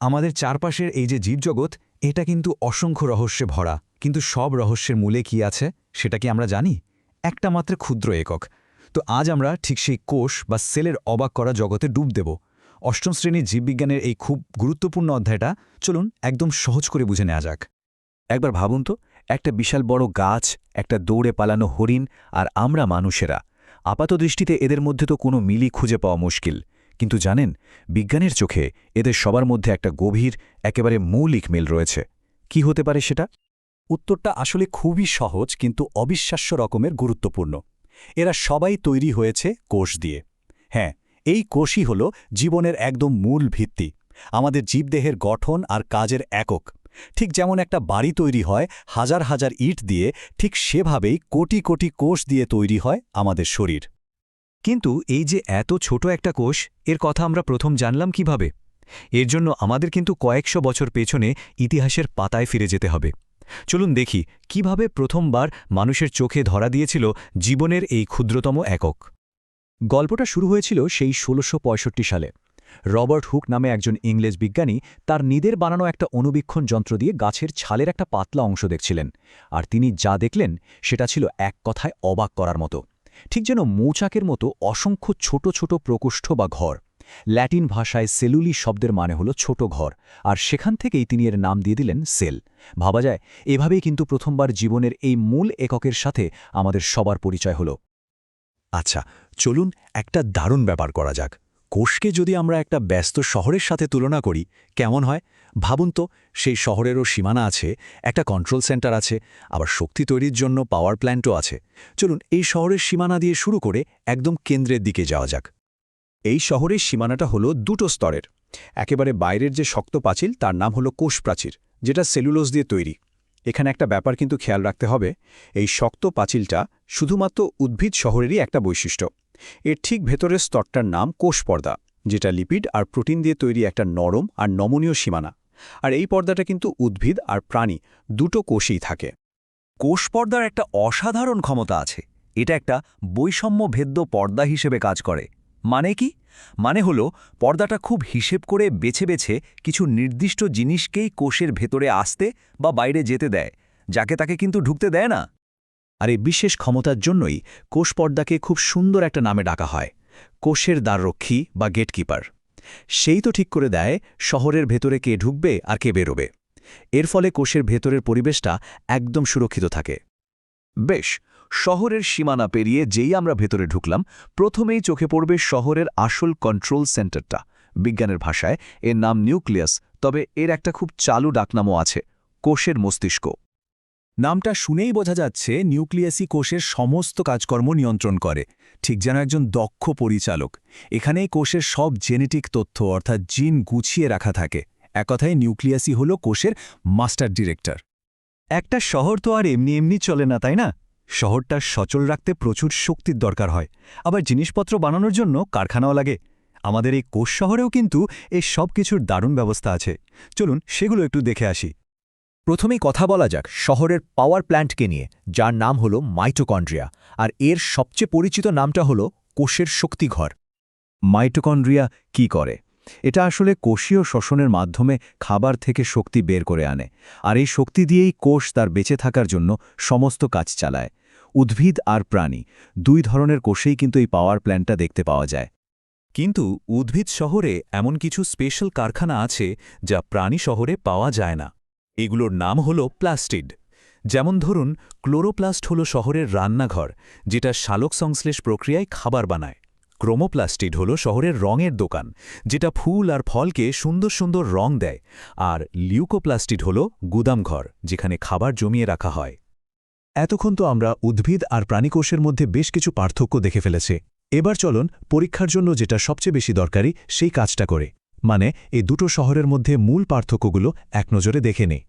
আমাদের চারপাশের এই যে জীবজগৎ, এটা কিন্তু অসংখ্য রহস্যে ভরা, কিন্তু সব রহস্যের মূলে কি আছে সেটা কি আমরা জানি? একটা মাত্র ক্ষুদ্র একক। তো আজ আমরা ঠিক সেই কোষ বা সেলের অবাক করা জগতে ডুব দেব। অষ্টম শ্রেণীর জীববিজ্ঞানের এই খুব গুরুত্বপূর্ণ অধ্যায়টা চলুন একদম সহজ করে বুঝে নেওয়া যাক। একবার ভাবুন তো, একটা বিশাল বড় গাছ, একটা দৌড়ে পালানো হরিণ, আর আমরা মানুষেরা। আপাতদৃষ্টিতে এদের মধ্যে তো কোনো মিলই খুঁজে পাওয়া মুশকিল। কিন্তু জানেন, বিজ্ঞানের চোখে এদের সবার মধ্যে একটা গভীর, একেবারে মৌলিক মিল রয়েছে। কি হতে পারে সেটা? উত্তরটা আসলে খুবই সহজ কিন্তু অবিশ্বাস্য রকমের গুরুত্বপূর্ণ। এরা সবাই তৈরি হয়েছে কোষ দিয়ে। হ্যাঁ, এই কোষই হল জীবনের একদম মূল ভিত্তি, আমাদের জীবদেহের গঠন আর কাজের একক। ঠিক যেমন একটা বাড়ি তৈরি হয় হাজার হাজার ইট দিয়ে, ঠিক সেভাবেই কোটি কোটি কোষ দিয়ে তৈরি হয় আমাদের শরীর। কিন্তু এই যে এত ছোট একটা কোষ, এর কথা আমরা প্রথম জানলাম কিভাবে? এর জন্য আমাদের কিন্তু কয়েকশো বছর পেছনে ইতিহাসের পাতায় ফিরে যেতে হবে। চলুন দেখি কিভাবে প্রথমবার মানুষের চোখে ধরা দিয়েছিল জীবনের এই ক্ষুদ্রতম একক। গল্পটা শুরু হয়েছিল সেই ১৬৬৫ সালে। রবার্ট হুক নামে একজন ইংরেজ বিজ্ঞানী তার নিজের বানানো একটা অণুবীক্ষণ যন্ত্র দিয়ে গাছের ছালের একটা পাতলা অংশ দেখছিলেন। আর তিনি যা দেখলেন সেটা ছিল এক কথায় অবাক করার মতো। ঠিক যেন মৌচাকের মতো অসংখ্য ছোট ছোট প্রকোষ্ঠ বা ঘর। ল্যাটিন ভাষায় সেলুলি শব্দের মানে হলো ছোট ঘর, আর সেখান থেকেই তিনি এর নাম দিয়ে দিলেন সেল। ভাবা যায়, এভাবেই কিন্তু প্রথমবার জীবনের এই মূল এককের সাথে আমাদের সবার পরিচয় হলো। আচ্ছা, চলুন একটা দারুণ ব্যাপার করা যাক। কোষকে যদি আমরা একটা ব্যস্ত শহরের সাথে তুলনা করি, কেমন হয়? ভাবুন তো, সেই শহরেরও সীমানা আছে, একটা কন্ট্রোল সেন্টার আছে, আবার শক্তি তৈরির জন্য পাওয়ার প্ল্যান্টও আছে। চলুন এই শহরের সীমানা দিয়ে শুরু করে একদম কেন্দ্রের দিকে যাওয়া যাক। এই শহরের সীমানাটা হলো দুটো স্তরের। একেবারে বাইরের যে শক্ত পাঁচিল, তার নাম হলো কোষ প্রাচীর, যেটা সেলুলোজ দিয়ে তৈরি। এখানে একটা ব্যাপার কিন্তু খেয়াল রাখতে হবে, এই শক্ত পাঁচিলটা শুধুমাত্র উদ্ভিদ শহরেরই একটা বৈশিষ্ট্য। এর ঠিক ভেতরের স্তরটার নাম কোষ পর্দা, যেটা লিপিড আর প্রোটিন দিয়ে তৈরি একটা নরম আর নমনীয় সীমানা। আর এই পর্দাটা কিন্তু উদ্ভিদ আর প্রাণী দুটো কোষেই থাকে। কোষ পর্দার একটা অসাধারণ ক্ষমতা আছে। এটা একটা বৈষম্যভেদ্য পর্দা হিসেবে কাজ করে। মানে কি? মানে হলো, পর্দাটা খুব হিসেব করে বেছে বেছে কিছু নির্দিষ্ট জিনিসকেই কোষের ভেতরে আসতে বা বাইরে যেতে দেয়, যাকে তাকে কিন্তু ঢুকতে দেয় না। আর এই বিশেষ ক্ষমতার জন্যই কোষ পর্দাকে খুব সুন্দর একটা নামে ডাকা হয়, কোষের দ্বাররক্ষী বা গেটকিপার। সেই তো ঠিক করে দেয় শহরের ভেতরে কে ঢুকবে আর কে বেরোবে। এর ফলে কোষের ভেতরের পরিবেশটা একদম সুরক্ষিত থাকে। বেশ, শহরের সীমানা পেরিয়ে যেই আমরা ভেতরে ঢুকলাম, প্রথমেই চোখে পড়বে শহরের আসল কন্ট্রোল সেন্টারটা। বিজ্ঞানের ভাষায় এর নাম নিউক্লিয়াস, তবে এর একটা খুব চালু ডাকনামও আছে, কোষের মস্তিষ্ক। নামটা শুনেই বোঝা যাচ্ছে নিউক্লিয়াসই কোষের সমস্ত কাজকর্ম নিয়ন্ত্রণ করে, ঠিক যেন একজন দক্ষ পরিচালক। এখানেই কোষের সব জেনেটিক তথ্য অর্থাৎ জিন গুছিয়ে রাখা থাকে। এক কথায় নিউক্লিয়াসই হল কোষের মাস্টার ডিরেক্টর। একটা শহর তো আর এমনি এমনি চলে না, তাই না? শহরটা সচল রাখতে প্রচুর শক্তির দরকার হয়, আবার জিনিসপত্র বানানোর জন্য কারখানাও লাগে। আমাদের এই কোষ শহরেও কিন্তু এই সব কিছুর দারুণ ব্যবস্থা আছে। চলুন সেগুলো একটু দেখে আসি। প্রথমেই কথা বলা যাক শহরের পাওয়ার প্ল্যান্টকে নিয়ে, যার নাম হলো মাইটোকন্ড্রিয়া, আর এর সবচেয়ে পরিচিত নামটা হলো কোষের শক্তিঘর। মাইটোকন্ড্রিয়া কি করে? এটা আসলে কোষীয় শ্বসনের মাধ্যমে খাবার থেকে শক্তি বের করে আনে, আর এই শক্তি দিয়েই কোষ তার বেঁচে থাকার জন্য সমস্ত কাজ চালায়। উদ্ভিদ আর প্রাণী দুই ধরনের কোষেই কিন্তু এই পাওয়ার প্ল্যান্টটা দেখতে পাওয়া যায়। কিন্তু উদ্ভিদ শহরে এমন কিছু স্পেশাল কারখানা আছে যা প্রাণী শহরে পাওয়া যায় না। এগুলোর নাম হল প্লাস্টিড। যেমন ধরুন, ক্লোরোপ্লাস্ট হল শহরের রান্নাঘর, যেটা সালোক সংশ্লেষ প্রক্রিয়ায় খাবার বানায়। ক্রোমোপ্লাস্টিড হল শহরের রঙের দোকান, যেটা ফুল আর ফলকে সুন্দর সুন্দর রং দেয়। আর লিউকোপ্লাস্টিড হল গুদামঘর, যেখানে খাবার জমিয়ে রাখা হয়। এতক্ষণ তো আমরা উদ্ভিদ আর প্রাণীকোষের মধ্যে বেশ কিছু পার্থক্য দেখে ফেলেছি। এবার চলুন পরীক্ষার জন্য যেটা সবচেয়ে বেশি দরকারি সেই কাজটা করে, মানে এই দুটো শহরের মধ্যে মূল পার্থক্যগুলো এক নজরে দেখে নেই।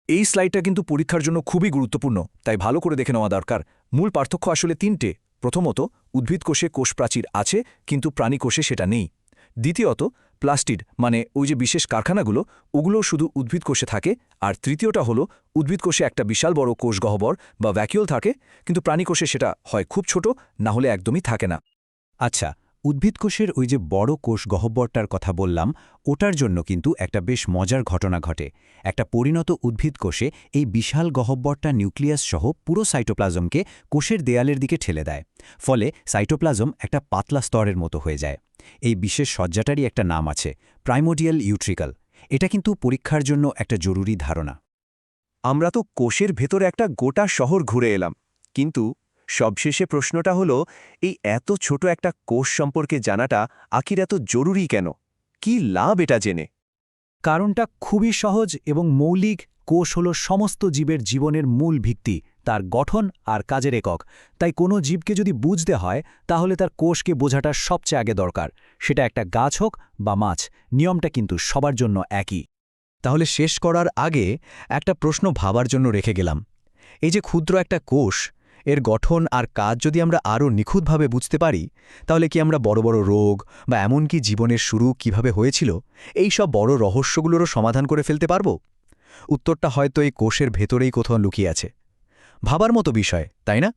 এই স্লাইডটা কিন্তু পরীক্ষার জন্য খুবই গুরুত্বপূর্ণ, তাই ভালো করে দেখে নেওয়া দরকার। মূল পার্থক্য আসলে তিনটে। প্রথমত, উদ্ভিদ কোষে কোষ প্রাচীর আছে, কিন্তু প্রাণী কোষে সেটা নেই। দ্বিতীয়ত, প্লাস্টিড মানে ওই যে বিশেষ কারখানাগুলো, ওগুলোও শুধু উদ্ভিদ কোষে থাকে। আর তৃতীয়টা হলো, উদ্ভিদ কোষে একটা বিশাল বড় কোষ গহ্বর বা ভ্যাকিউল থাকে, কিন্তু প্রাণী কোষে সেটা হয় খুব ছোট, না হলে একদমই থাকে না। আচ্ছা, উদ্ভিদ কোষের ওই যে বড় কোষ গহ্বরটার কথা বললাম, ওটার জন্য কিন্তু একটা বেশ মজার ঘটনা ঘটে। একটা পরিণত উদ্ভিদ কোষে এই বিশাল গহ্বরটা নিউক্লিয়াস সহ পুরো সাইটোপ্লাজমকে কোষের দেয়ালের দিকে ঠেলে দেয়। ফলে সাইটোপ্লাজম একটা পাতলা স্তরের মতো হয়ে যায়। এই বিশেষ সজ্জাটারই একটা নাম আছে, প্রাইমোডিয়াল ইউট্রিকল। এটা কিন্তু পরীক্ষার জন্য একটা জরুরি ধারণা। আমরা তো কোষের ভেতরে একটা গোটা শহর ঘুরে এলাম, কিন্তু সবশেষে প্রশ্নটা হলো, এই এত ছোট একটা কোষ সম্পর্কে জানাটা আখির এত জরুরি কেন? কি লাভ এটা জেনে? কারণটা খুবই সহজ এবং মৌলিক। কোষ হল সমস্ত জীবের জীবনের মূল ভিত্তি, তার গঠন আর কাজের একক। তাই কোনো জীবকে যদি বুঝতে হয়, তাহলে তার কোষকে বোঝাটা সবচেয়ে আগে দরকার। সেটা একটা গাছ হোক বা মাছ, নিয়মটা কিন্তু সবার জন্য একই। তাহলে শেষ করার আগে একটা প্রশ্ন ভাবার জন্য রেখে গেলাম। এই যে ক্ষুদ্র একটা কোষ, এর গঠন আর কাজ যদি আমরা আরও নিখুঁতভাবে বুঝতে পারি, তাহলে কি আমরা বড় বড় রোগ বা এমনকি জীবনের শুরু কিভাবে হয়েছিল এই সব বড় রহস্যগুলোরও সমাধান করে ফেলতে পারব? উত্তরটা হয়তো এই কোষের ভেতরেই কোথাও লুকিয়ে আছে। ভাবার মতো বিষয়, তাই না?